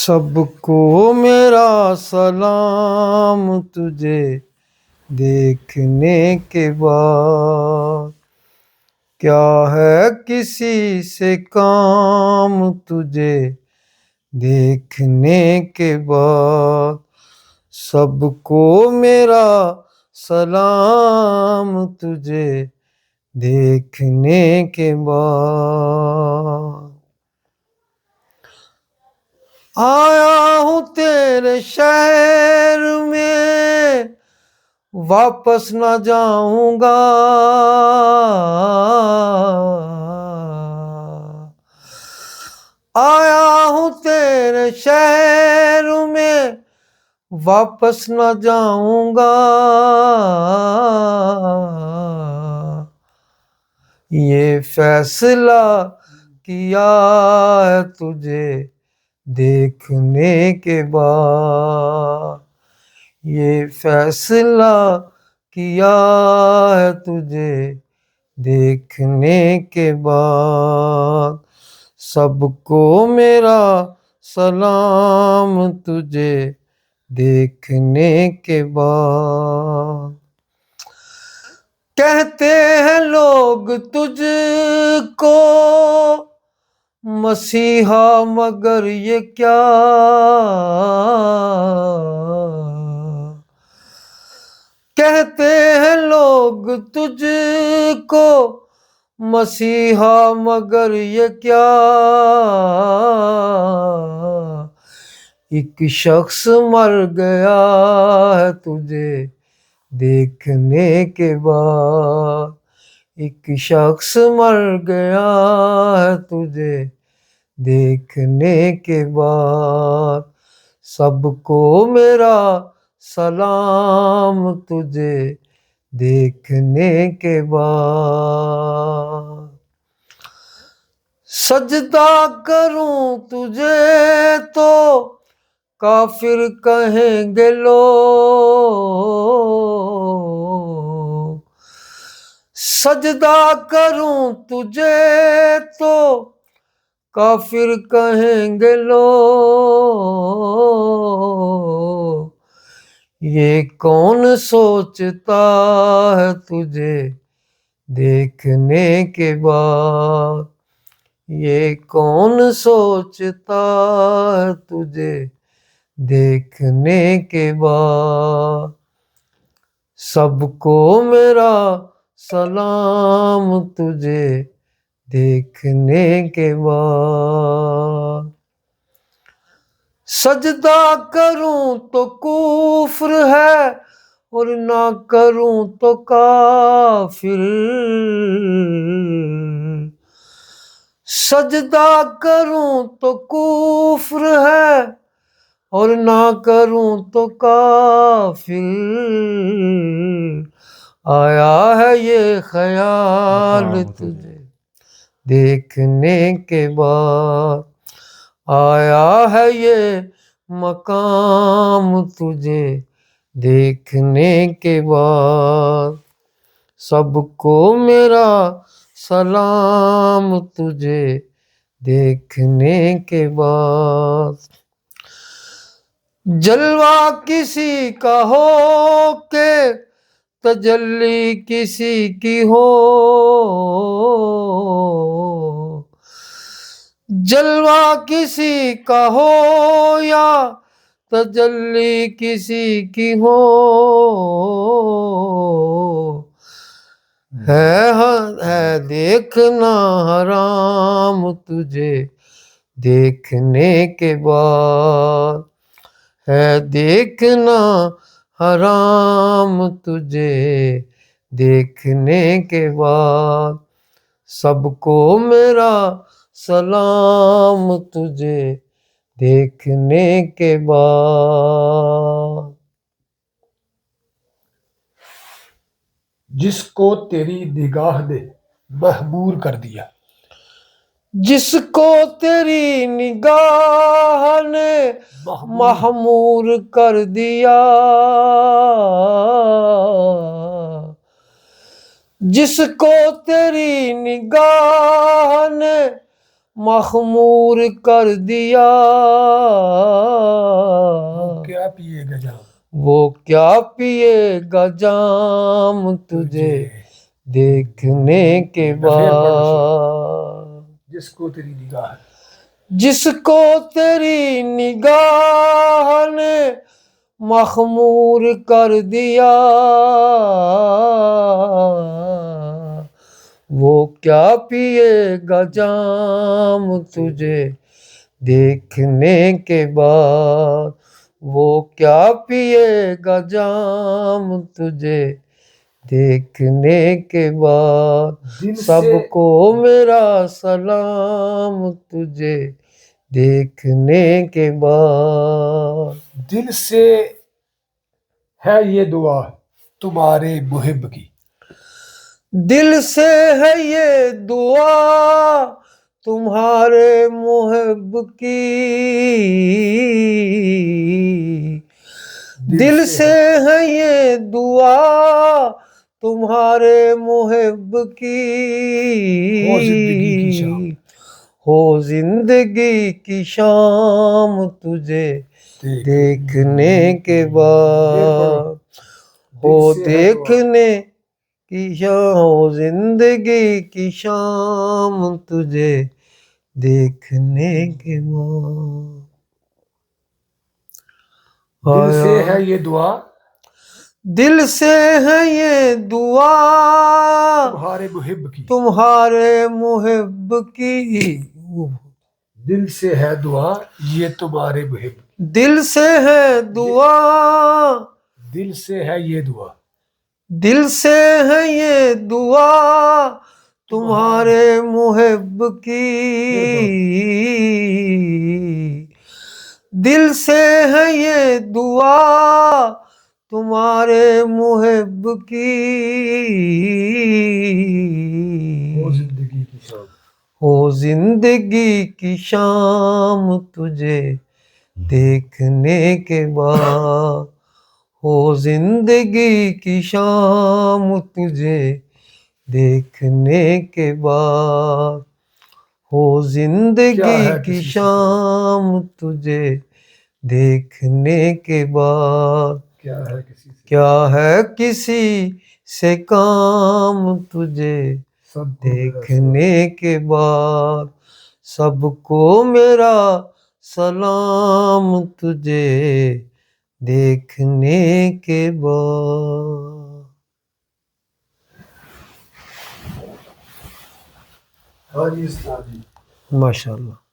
सबको मेरा सलाम तुझे देखने के बाद। क्या है किसी से काम तुझे देखने के बाद। सबको मेरा सलाम तुझे देखने के बाद। आया हूँ तेरे शहर में वापस न जाऊंगा। आया हूँ तेरे शहर में वापस न जाऊंगा। ये फैसला किया है तुझे देखने के बाद। ये फैसला किया है तुझे देखने के बाद। सबको मेरा सलाम तुझे देखने के बाद। कहते हैं लोग तुझको मसीहा मगर ये क्या। कहते हैं लोग तुझको मसीहा मगर ये क्या। एक शख्स मर गया है तुझे देखने के बाद। एक शख्स मर गया है तुझे देखने के बाद। सबको मेरा सलाम तुझे देखने के बाद। सजदा करूं तुझे तो काफिर कहेंगे लोग। सजदा करूं तुझे तो काफिर कहेंगे लोग। ये कौन सोचता है तुझे देखने के बाद। ये कौन सोचता है तुझे देखने के बाद। सबको मेरा सलाम तुझे देखने के बाद। सजदा करूं तो कुफ्र है और ना करूं तो काफिर। सजदा करूं तो कुफ्र है और ना करूं तो काफिर। आया है ये ख्याल तुझे देखने के बाद। आया है ये मकाम तुझे देखने के बाद। सबको मेरा सलाम तुझे देखने के बाद। जलवा किसी का हो के तजल्ली किसी की हो। जलवा किसी का हो या तजल्ली किसी की हो। है देखना हराम तुझे देखने के बाद। है देखना हराम तुझे देखने के बाद। सबको मेरा सलाम तुझे देखने के बाद। जिसको तेरी निगाह ने महबूर कर दिया। जिसको तेरी निगाह ने महमूर कर दिया। जिसको तेरी निगाह ने मखमूर कर दिया। क्या पिएगा जाम, वो क्या पिएगा जाम तुझे देखने के या फिर पढ़ो शेर। बाद। जिसको तेरी निगाह, जिसको तेरी निगाह ने मखमूर कर दिया, वो क्या पिएगा जाम तुझे देखने के बाद। वो क्या पिएगा जाम तुझे देखने के बाद। दिल से सबको मेरा सलाम तुझे देखने के बाद। दिल से है ये दुआ तुम्हारे मुहिब की। दिल से है ये दुआ तुम्हारे मुहिब की। दिल से है ये दुआ तुम्हारे मुहिब की। हो जिंदगी की शाम, हो जिंदगी की शाम तुझे देखने के बाद। हो देखने की शाम, हो जिंदगी की शाम तुझे देखने के बाद। दिल से है ये दुआ दिल से है ये दुआ तुम्हारे मुहिब की। तुम्हारे मुहिब की। दिल से है दुआ ये तुम्हारे मुहिब, दिल से है दुआ, दिल से है ये दुआ दिल से है ये दुआ तुम्हारे मुहिब की। दिल से है ये दुआ तुम्हारे मुहिब की। हो जिंदगी की शाम, हो जिंदगी की शाम तुझे देखने के बाद। हो जिंदगी की शाम तुझे देखने के बाद। हो जिंदगी की शाम तुझे देखने के बाद। क्या है किसी से काम तुझे देखने के बाद। सबको मेरा सलाम तुझे देखने के बाद। हाँ जी उस्ताद जी। माशाल्लाह।